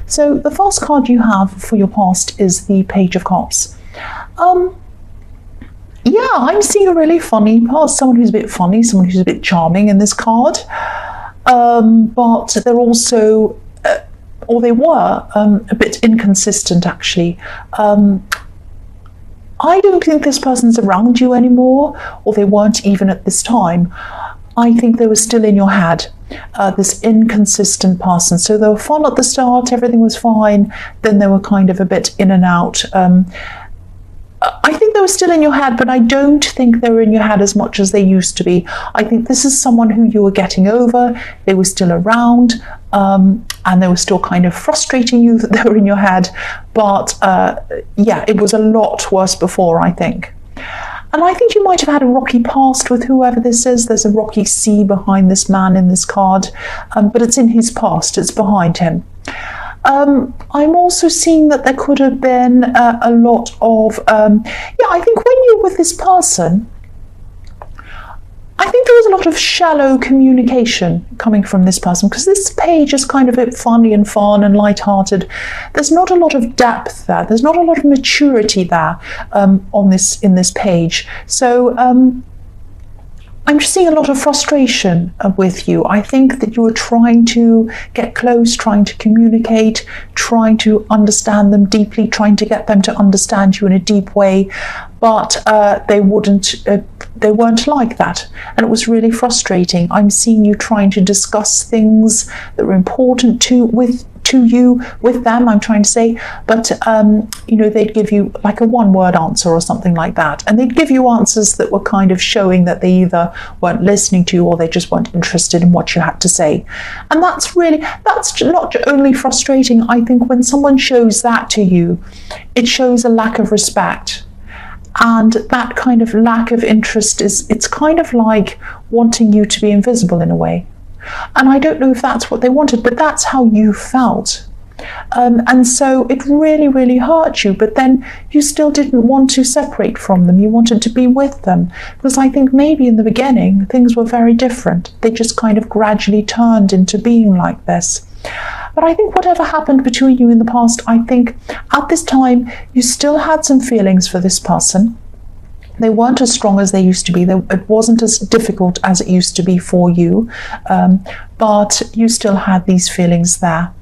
So the first card you have for your past is the Page of Cups. Yeah, I'm seeing a really funny past, someone who's a bit funny, someone who's a bit charming in this card. But they're also, or they were, a bit inconsistent actually. I don't think this person's around you anymore, or they weren't even at this time. I think they were still in your head, this inconsistent person. So they were fun at the start, everything was fine, then they were kind of a bit in and out. I think they were still in your head, but I don't think they were in your head as much as they used to be. I think this is someone who you were getting over, they were still around, and they were still kind of frustrating you that they were in your head. But yeah, it was a lot worse before, I think. And I think you might have had a rocky past with whoever this is. There's a rocky sea behind this man in this card, but it's in his past, it's behind him. I'm also seeing that there could have been a lot of, yeah, I think when you're with this person, I think there was a lot of shallow communication coming from this person, because this page is kind of a bit funny and fun and light-hearted. There's not a lot of depth there. There's not a lot of maturity there in this page. So I'm just seeing a lot of frustration with you. I think that you were trying to get close, trying to communicate, trying to understand them deeply, trying to get them to understand you in a deep way, but they weren't like that, and it was really frustrating. I'm seeing you trying to discuss things that were important to you with them, I'm trying to say, but you know, they'd give you like a one-word answer or something like that, and they'd give you answers that were kind of showing that they either weren't listening to you or they just weren't interested in what you had to say. And that's not only frustrating. I think when someone shows that to you, it shows a lack of respect. And that kind of lack of interest it's kind of like wanting you to be invisible in a way. And I don't know if that's what they wanted, but that's how you felt. And so it really, really hurt you, but then you still didn't want to separate from them. You wanted to be with them, because I think maybe in the beginning things were very different. They just kind of gradually turned into being like this. But I think whatever happened between you in the past, I think at this time you still had some feelings for this person. They weren't as strong as they used to be. It wasn't as difficult as it used to be for you, but you still had these feelings there.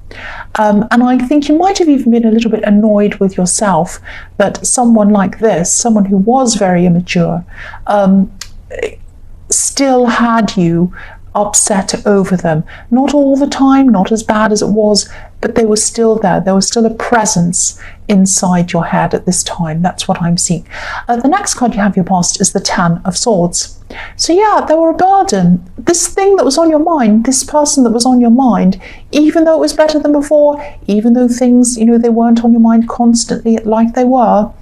And I think you might have even been a little bit annoyed with yourself that someone like this, someone who was very immature, still had you upset over them. Not all the time, not as bad as it was, but they were still there. There was still a presence inside your head at this time. That's what I'm seeing. The next card you have your past is the Ten of Swords. So yeah, they were a burden. This thing that was on your mind, this person that was on your mind, even though it was better than before, even though things, you know, they weren't on your mind constantly like they were,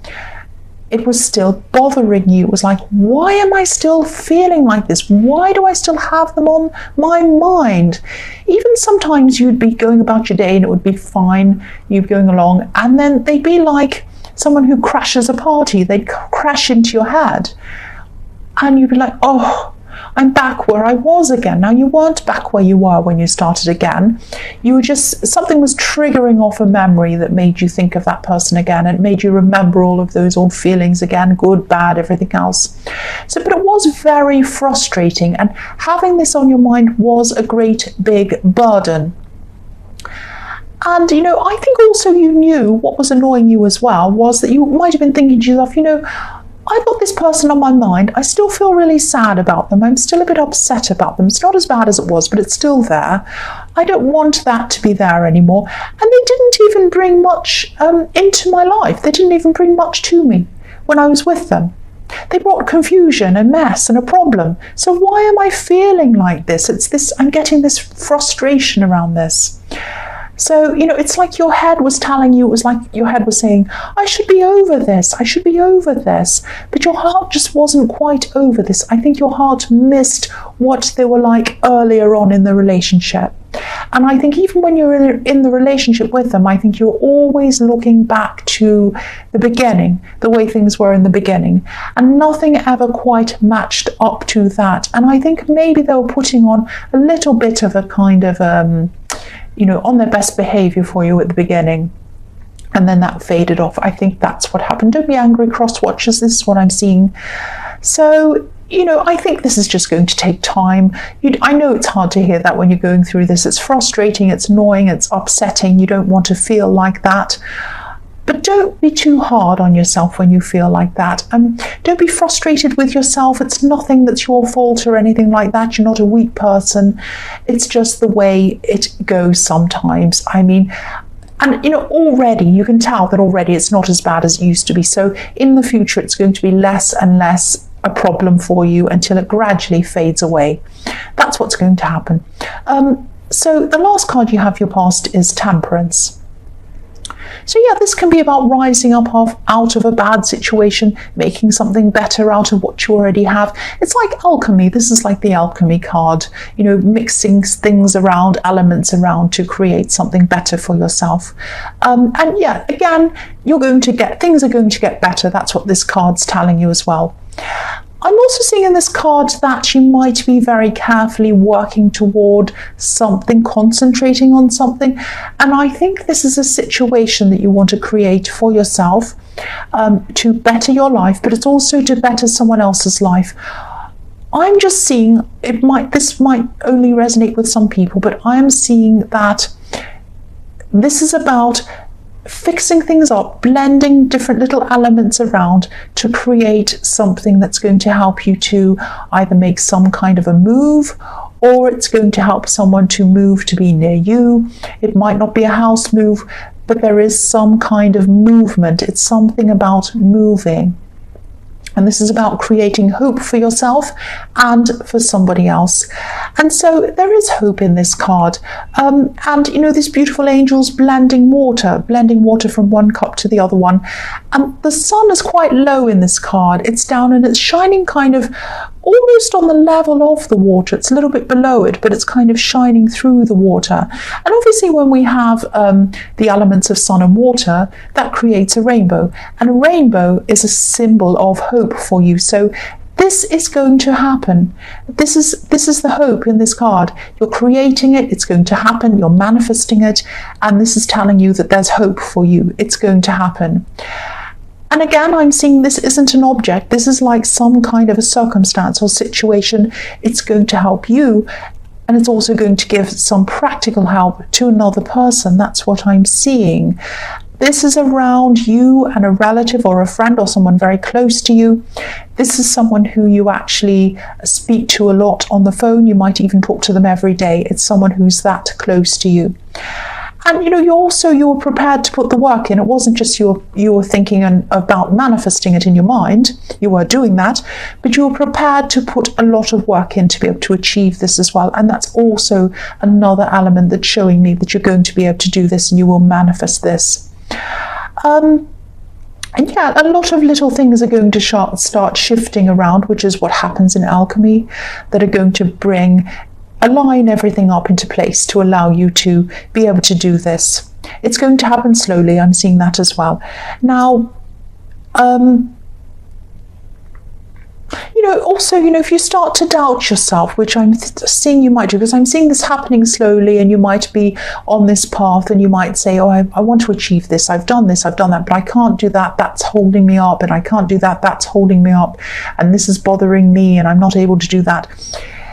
it was still bothering you. It was like, why am I still feeling like this? Why do I still have them on my mind? Even sometimes you'd be going about your day and it would be fine, you'd be going along, and then they'd be like someone who crashes a party. They'd crash into your head and you'd be like, oh, I'm back where I was again. Now, you weren't back where you were when you started again. You were just, something was triggering off a memory that made you think of that person again, and it made you remember all of those old feelings again, good, bad, everything else. So, but it was very frustrating, and having this on your mind was a great big burden. And, you know, I think also you knew what was annoying you as well was that you might have been thinking to yourself, you know, I've got this person on my mind. I still feel really sad about them. I'm still a bit upset about them. It's not as bad as it was, but it's still there. I don't want that to be there anymore. And they didn't even bring much into my life. They didn't even bring much to me when I was with them. They brought confusion, a mess, and a problem. So why am I feeling like this? It's this, I'm getting this frustration around this. So, you know, it's like your head was telling you, it was like your head was saying, I should be over this, I should be over this. But your heart just wasn't quite over this. I think your heart missed what they were like earlier on in the relationship. And I think even when you're in the relationship with them, I think you're always looking back to the beginning, the way things were in the beginning. And nothing ever quite matched up to that. And I think maybe they were putting on a little bit of a kind of, on their best behavior for you at the beginning. And then that faded off. I think that's what happened. Don't be angry, cross watchers. This is what I'm seeing. So, I think this is just going to take time. I know it's hard to hear that when you're going through this. It's frustrating, it's annoying, it's upsetting. You don't want to feel like that. But don't be too hard on yourself when you feel like that. Don't be frustrated with yourself. It's nothing that's your fault or anything like that. You're not a weak person. It's just the way it goes sometimes. And already you can tell that already it's not as bad as it used to be. So in the future, it's going to be less and less a problem for you until it gradually fades away. That's what's going to happen. So the last card you have, your past, is Temperance. So yeah, this can be about rising up out of a bad situation, making something better out of what you already have. It's like alchemy. This is like the alchemy card, mixing things around, elements around to create something better for yourself. And yeah, again, things are going to get better. That's what this card's telling you as well. I'm also seeing in this card that you might be very carefully working toward something, concentrating on something. And I think this is a situation that you want to create for yourself to better your life, but it's also to better someone else's life. I'm just seeing this might only resonate with some people, but I am seeing that this is about fixing things up, blending different little elements around to create something that's going to help you to either make some kind of a move, or it's going to help someone to move to be near you. It might not be a house move, but there is some kind of movement. It's something about moving. And this is about creating hope for yourself and for somebody else. And so there is hope in this card. And these beautiful angels blending water from one cup to the other one. And the sun is quite low in this card. It's down and it's shining kind of almost on the level of the water. It's a little bit below it, but it's kind of shining through the water. And obviously when we have the elements of sun and water, that creates a rainbow. And a rainbow is a symbol of hope for you. So this is going to happen. This is the hope in this card. You're creating it. It's going to happen. You're manifesting it. And this is telling you that there's hope for you. It's going to happen. And again, I'm seeing this isn't an object. This is like some kind of a circumstance or situation. It's going to help you. And it's also going to give some practical help to another person. That's what I'm seeing. This is around you and a relative or a friend or someone very close to you. This is someone who you actually speak to a lot on the phone. You might even talk to them every day. It's someone who's that close to you. And you were prepared to put the work in. It wasn't just you were thinking about manifesting it in your mind. You were doing that, but you were prepared to put a lot of work in to be able to achieve this as well. And that's also another element that's showing me that you're going to be able to do this and you will manifest this. And yeah, a lot of little things are going to start shifting around, which is what happens in alchemy, that are going to align everything up into place to allow you to be able to do this. It's going to happen slowly. I'm seeing that as well. Now, also, if you start to doubt yourself, which I'm seeing you might do, because I'm seeing this happening slowly, and you might be on this path and you might say, oh, I want to achieve this. I've done this, I've done that, but I can't do that. That's holding me up. And I can't do that. That's holding me up. And this is bothering me and I'm not able to do that.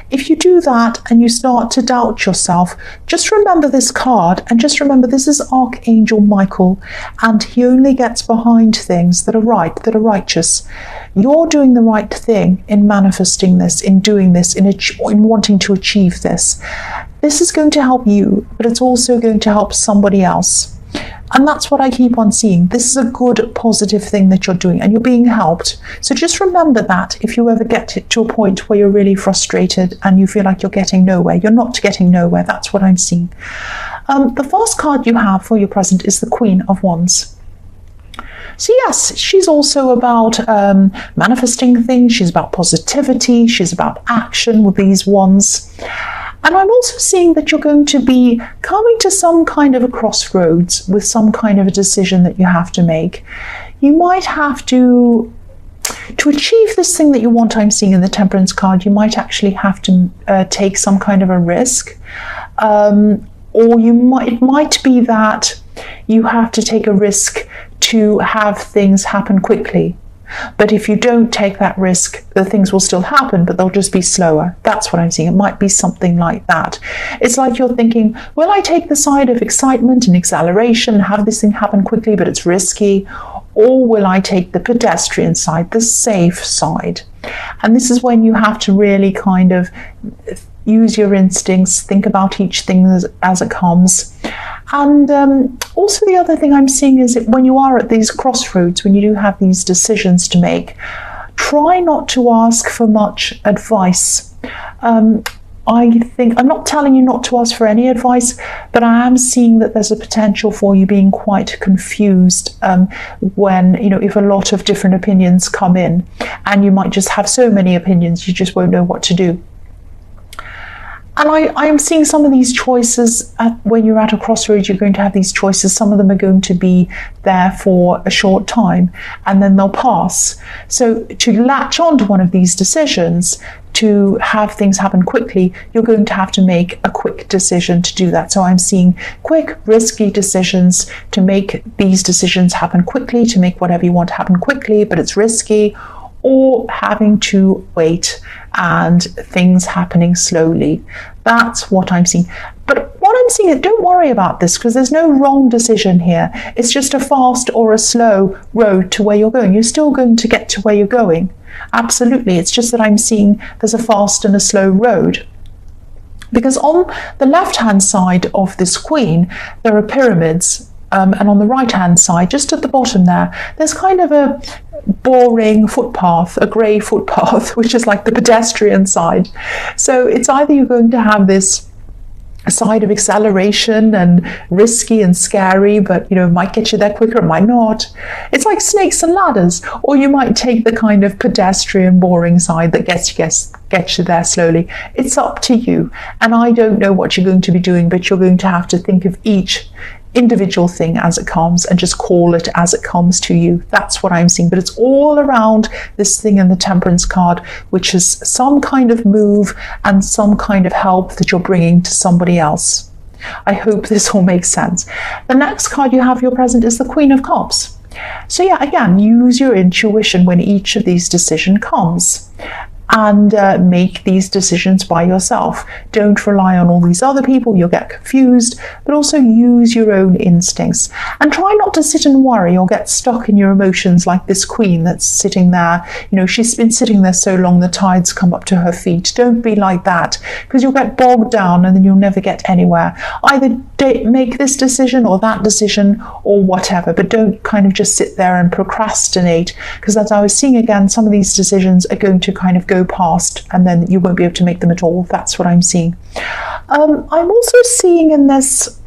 If you do that and you start to doubt yourself, just remember this card and just remember this is Archangel Michael, and he only gets behind things that are right, that are righteous. You're doing the right thing in manifesting this, in doing this, in wanting to achieve this. This is going to help you, but it's also going to help somebody else. And that's what I keep on seeing. This is a good, positive thing that you're doing and you're being helped. So just remember that if you ever get to a point where you're really frustrated and you feel like you're getting nowhere, you're not getting nowhere. That's what I'm seeing. The first card you have for your present is the Queen of Wands. So yes, she's also about manifesting things. She's about positivity. She's about action with these wands. And I'm also seeing that you're going to be coming to some kind of a crossroads with some kind of a decision that you have to make. You might have to achieve this thing that you want. I'm seeing in the Temperance card, you might actually have to take some kind of a risk. or it might be that you have to take a risk to have things happen quickly. But if you don't take that risk, the things will still happen, but they'll just be slower. That's what I'm seeing. It might be something like that. It's like you're thinking, will I take the side of excitement and acceleration and have this thing happen quickly, but it's risky? Or will I take the pedestrian side, the safe side? And this is when you have to really kind of use your instincts, think about each thing as it comes. And also the other thing I'm seeing is that when you are at these crossroads, when you do have these decisions to make, try not to ask for much advice. I think, I'm not telling you not to ask for any advice, but I am seeing that there's a potential for you being quite confused when, if a lot of different opinions come in, and you might just have so many opinions, you just won't know what to do. And I am seeing some of these choices when you're at a crossroads, you're going to have these choices. Some of them are going to be there for a short time and then they'll pass. So to latch on to one of these decisions, to have things happen quickly, you're going to have to make a quick decision to do that. So I'm seeing quick, risky decisions to make these decisions happen quickly, to make whatever you want to happen quickly, but it's risky, or having to wait and things happening slowly. That's what I'm seeing. But what I'm seeing is, don't worry about this, because there's no wrong decision here. It's just a fast or a slow road to where you're going. You're still going to get to where you're going. Absolutely. It's just that I'm seeing there's a fast and a slow road. Because on the left-hand side of this queen, there are pyramids. And on the right-hand side, just at the bottom there's kind of a boring footpath, a grey footpath, which is like the pedestrian side. So it's either you're going to have this side of acceleration and risky and scary, but it might get you there quicker, it might not. It's like snakes and ladders. Or you might take the kind of pedestrian, boring side that gets you there slowly. It's up to you. And I don't know what you're going to be doing, but you're going to have to think of each individual thing as it comes and just call it as it comes to you. That's what I'm seeing. But it's all around this thing in the Temperance card, which is some kind of move and some kind of help that you're bringing to somebody else. I hope this all makes sense. The next card you have your present is the Queen of Cups. So yeah, again, use your intuition when each of these decisions comes. And make these decisions by yourself. Don't rely on all these other people, you'll get confused, but also use your own instincts. And try not to sit and worry or get stuck in your emotions like this queen that's sitting there. She's been sitting there so long the tides come up to her feet. Don't be like that, because you'll get bogged down and then you'll never get anywhere. Either make this decision or that decision or whatever, but don't kind of just sit there and procrastinate, because as I was seeing again, some of these decisions are going to kind of go past and then you won't be able to make them at all. That's what I'm seeing. I'm also seeing in this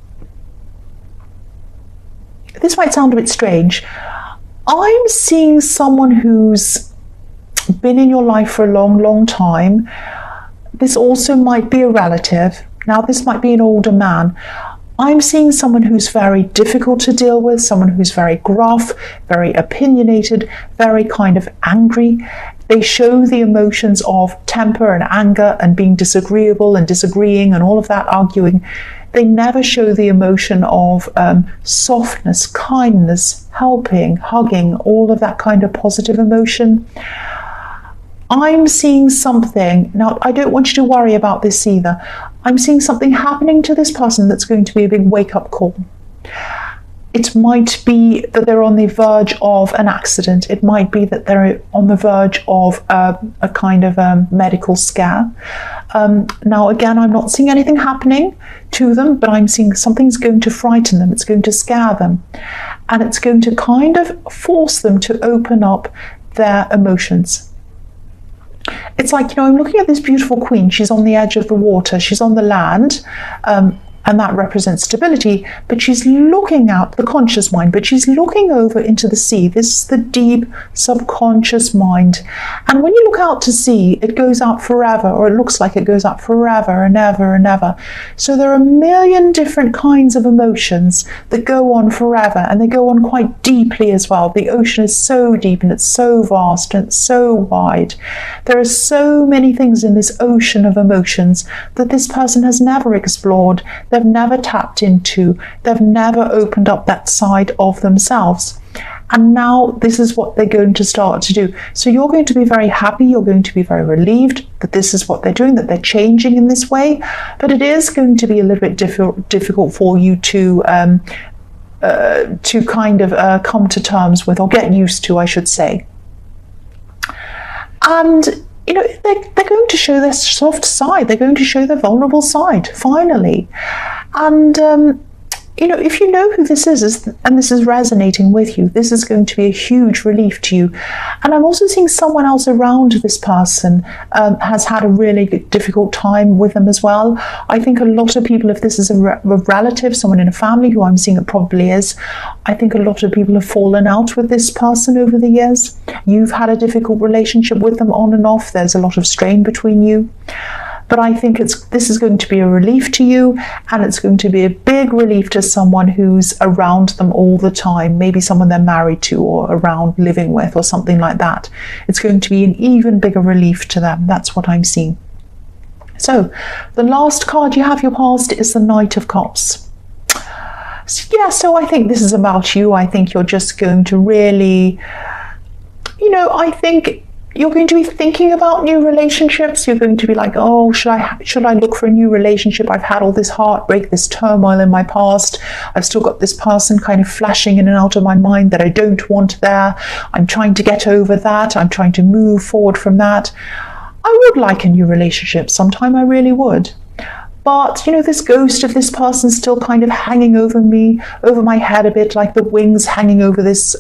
might sound a bit strange, I'm seeing someone who's been in your life for a long time. This also might be a relative. Now this might be an older man. I'm seeing someone who's very difficult to deal with, someone who's very gruff, very opinionated, very kind of angry. They show the emotions of temper and anger and being disagreeable and disagreeing and all of that, arguing. They never show the emotion of softness, kindness, helping, hugging, all of that kind of positive emotion. I'm seeing something. Now, I don't want you to worry about this either. I'm seeing something happening to this person that's going to be a big wake-up call. It might be that they're on the verge of an accident. It might be that they're on the verge of a kind of medical scare. Now, again, I'm not seeing anything happening to them, but I'm seeing something's going to frighten them. It's going to scare them. And it's going to kind of force them to open up their emotions. It's like, I'm looking at this beautiful queen. She's on the edge of the water. She's on the land. And that represents stability, but she's looking at the conscious mind, but she's looking over into the sea. This is the deep subconscious mind. And when you look out to sea, it goes out forever, or it looks like it goes out forever and ever and ever. So there are a million different kinds of emotions that go on forever, and they go on quite deeply as well. The ocean is so deep and it's so vast and it's so wide. There are so many things in this ocean of emotions that this person has never explored. they've never tapped into, they've never opened up that side of themselves. And now this is what they're going to start to do. So you're going to be very happy, you're going to be very relieved that this is what they're doing, that they're changing in this way. But it is going to be a little bit difficult for you to kind of come to terms with, or get used to, I should say. And they're going to show their soft side, they're going to show their vulnerable side, finally. And if you know who this is, and this is resonating with you, this is going to be a huge relief to you. And I'm also seeing someone else around this person has had a really difficult time with them as well. I think a lot of people, if this is a relative, someone in a family, who I'm seeing it probably is, I think a lot of people have fallen out with this person over the years. You've had a difficult relationship with them on and off. There's a lot of strain between you. But I think this is going to be a relief to you, and it's going to be a big relief to someone who's around them all the time, maybe someone they're married to or around living with or something like that. It's going to be an even bigger relief to them. That's what I'm seeing. So the last card you have your past is the Knight of Cups. So I think this is about you. I think you're just going to really, I think you're going to be thinking about new relationships. You're going to be like, oh, should I look for a new relationship? I've had all this heartbreak, this turmoil in my past. I've still got this person kind of flashing in and out of my mind that I don't want there. I'm trying to get over that. I'm trying to move forward from that. I would like a new relationship sometime, I really would. But, this ghost of this person still kind of hanging over me, over my head a bit, like the wings hanging over this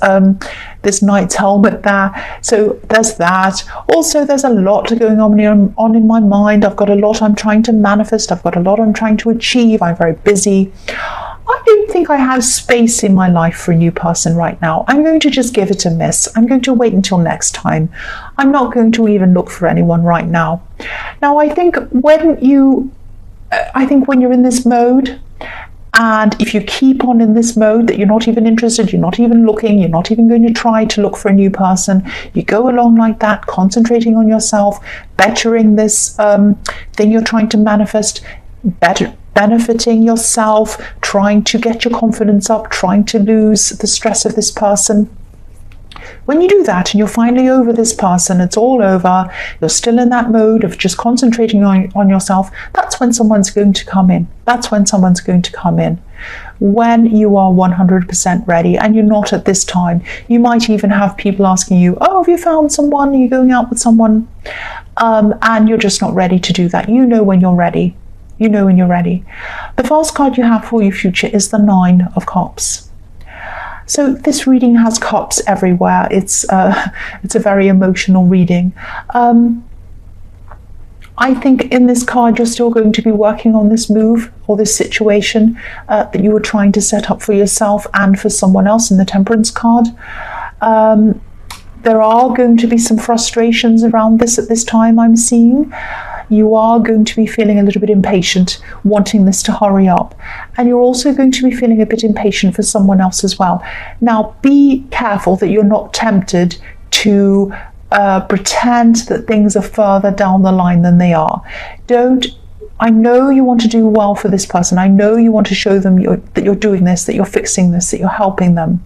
knight's helmet there. So there's that. Also, there's a lot going on in my mind. I've got a lot I'm trying to manifest. I've got a lot I'm trying to achieve. I'm very busy. I don't think I have space in my life for a new person right now. I'm going to just give it a miss. I'm going to wait until next time. I'm not going to even look for anyone right now. Now, I think when you're in this mode, and if you keep on in this mode that you're not even interested, you're not even looking, you're not even going to try to look for a new person, you go along like that, concentrating on yourself, bettering this thing you're trying to manifest, benefiting yourself, trying to get your confidence up, trying to lose the stress of this person. When you do that and you're finally over this person, it's all over, you're still in that mode of just concentrating on yourself, that's when someone's going to come in. That's when someone's going to come in. When you are 100% ready, and you're not at this time. You might even have people asking you, oh, have you found someone? Are you going out with someone? And you're just not ready to do that. You know when you're ready. You know when you're ready. The first card you have for your future is the Nine of Cups. So this reading has cups everywhere. It's a very emotional reading. I think in this card you're still going to be working on this move or this situation that you were trying to set up for yourself and for someone else in the Temperance card. There are going to be some frustrations around this at this time, I'm seeing. You are going to be feeling a little bit impatient, wanting this to hurry up. And you're also going to be feeling a bit impatient for someone else as well. Now, be careful that you're not tempted to pretend that things are further down the line than they are. I know you want to do well for this person. I know you want to show them that you're doing this, that you're fixing this, that you're helping them.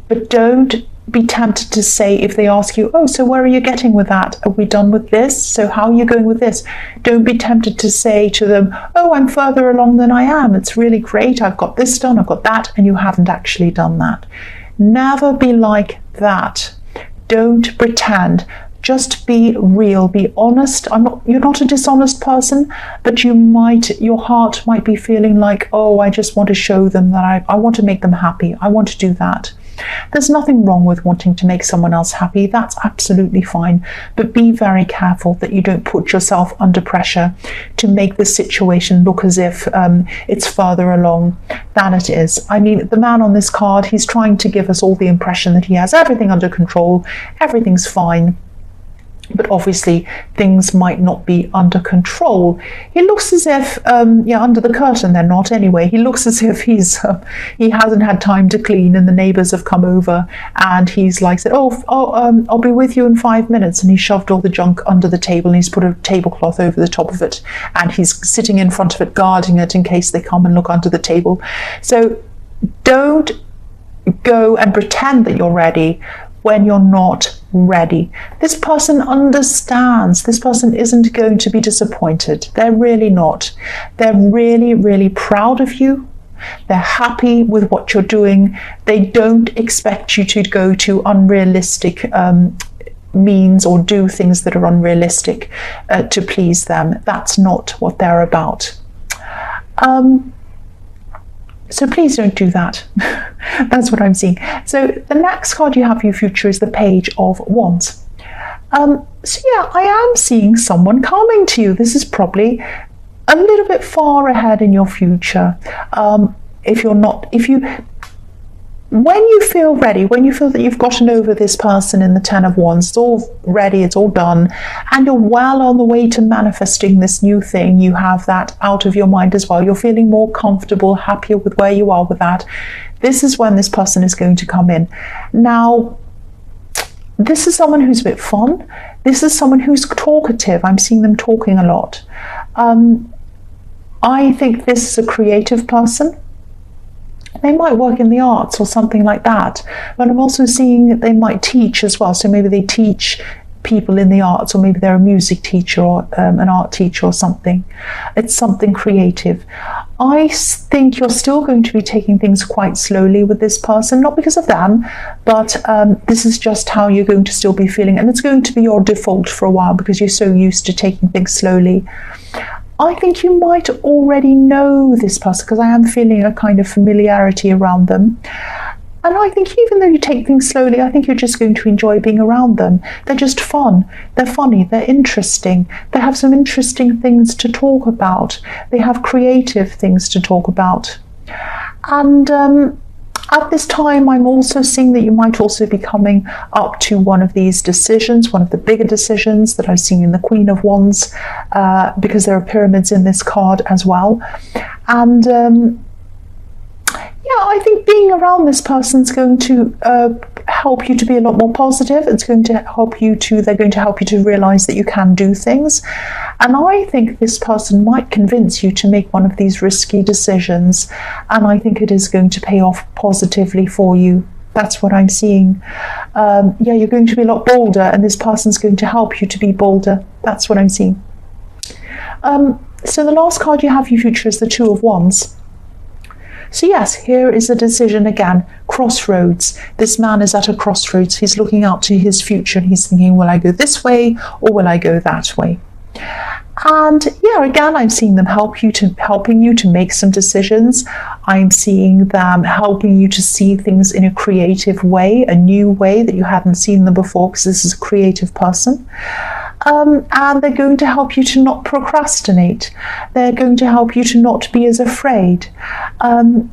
But don't be tempted to say, if they ask you, oh, so where are you getting with that? Are we done with this? So how are you going with this? Don't be tempted to say to them, oh, I'm further along than I am. It's really great. I've got this done. I've got that. And you haven't actually done that. Never be like that. Don't pretend. Just be real, be honest. You're not a dishonest person, but your heart might be feeling like, oh, I just want to show them that I want to make them happy. I want to do that. There's nothing wrong with wanting to make someone else happy. That's absolutely fine. But be very careful that you don't put yourself under pressure to make the situation look as if it's further along than it is. I mean, the man on this card, he's trying to give us all the impression that he has everything under control, everything's fine. but obviously things might not be under control. He looks as if, under the curtain they're not anyway. He looks as if he hasn't had time to clean, and the neighbours have come over, and he's like said, I'll be with you in 5 minutes, and he shoved all the junk under the table, and he's put a tablecloth over the top of it, and he's sitting in front of it guarding it in case they come and look under the table. So don't go and pretend that you're ready when you're not ready. This person understands. This person isn't going to be disappointed. They're really not. They're really, really proud of you. They're happy with what you're doing. They don't expect you to go to unrealistic means or do things that are unrealistic to please them. That's not what they're about. So please don't do that. That's what I'm seeing. So the next card you have for your future is the Page of Wands. So yeah, I am seeing someone coming to you. This is probably a little bit far ahead in your future. When you feel ready, when you feel that you've gotten over this person in the Ten of Wands, it's all ready, it's all done, and you're well on the way to manifesting this new thing, you have that out of your mind as well. You're feeling more comfortable, happier with where you are with that. This is when this person is going to come in. Now, this is someone who's a bit fun. This is someone who's talkative. I'm seeing them talking a lot. I think this is a creative person. They might work in the arts or something like that, but I'm also seeing that they might teach as well. So maybe they teach people in the arts, or maybe they're a music teacher or an art teacher or something. It's something creative. I think you're still going to be taking things quite slowly with this person, not because of them, but this is just how you're going to still be feeling, and it's going to be your default for a while because you're so used to taking things slowly. I think you might already know this person because I am feeling a kind of familiarity around them. And I think even though you take things slowly, I think you're just going to enjoy being around them. They're just fun. They're funny. They're interesting. They have some interesting things to talk about. They have creative things to talk about. And at this time, I'm also seeing that you might also be coming up to one of these decisions, one of the bigger decisions that I've seen in the Queen of Wands, because there are pyramids in this card as well. And I think being around this person is going to help you to be a lot more positive. It's going to help you to, they're going to help you to realize that you can do things. And I think this person might convince you to make one of these risky decisions. And I think it is going to pay off positively for you. That's what I'm seeing. You're going to be a lot bolder, and this person's going to help you to be bolder. That's what I'm seeing. So the last card you have for your future is the Two of Wands. So yes, here is a decision again, crossroads. This man is at a crossroads. He's looking out to his future and he's thinking, will I go this way or will I go that way? And again, I'm seeing them helping you to make some decisions. I'm seeing them helping you to see things in a creative way, a new way that you hadn't seen them before, because this is a creative person. And they're going to help you to not procrastinate. They're going to help you to not be as afraid. And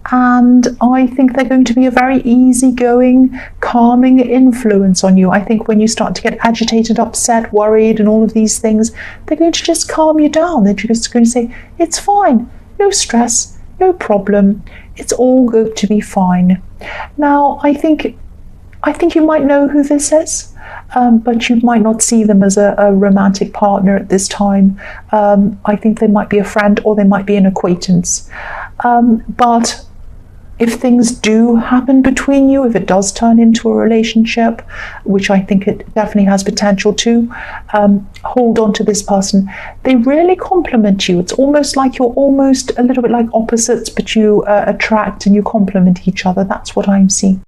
I think they're going to be a very easygoing, calming influence on you. I think when you start to get agitated, upset, worried, and all of these things, they're going to just calm you down. They're just going to say, it's fine, no stress, no problem, it's all going to be fine. Now, I think you might know who this is. But you might not see them as a romantic partner at this time. I think they might be a friend or they might be an acquaintance. But if things do happen between you, if it does turn into a relationship, which I think it definitely has potential to, hold on to this person. They really complement you. It's almost like you're almost a little bit like opposites, but you attract and you complement each other. That's what I'm seeing.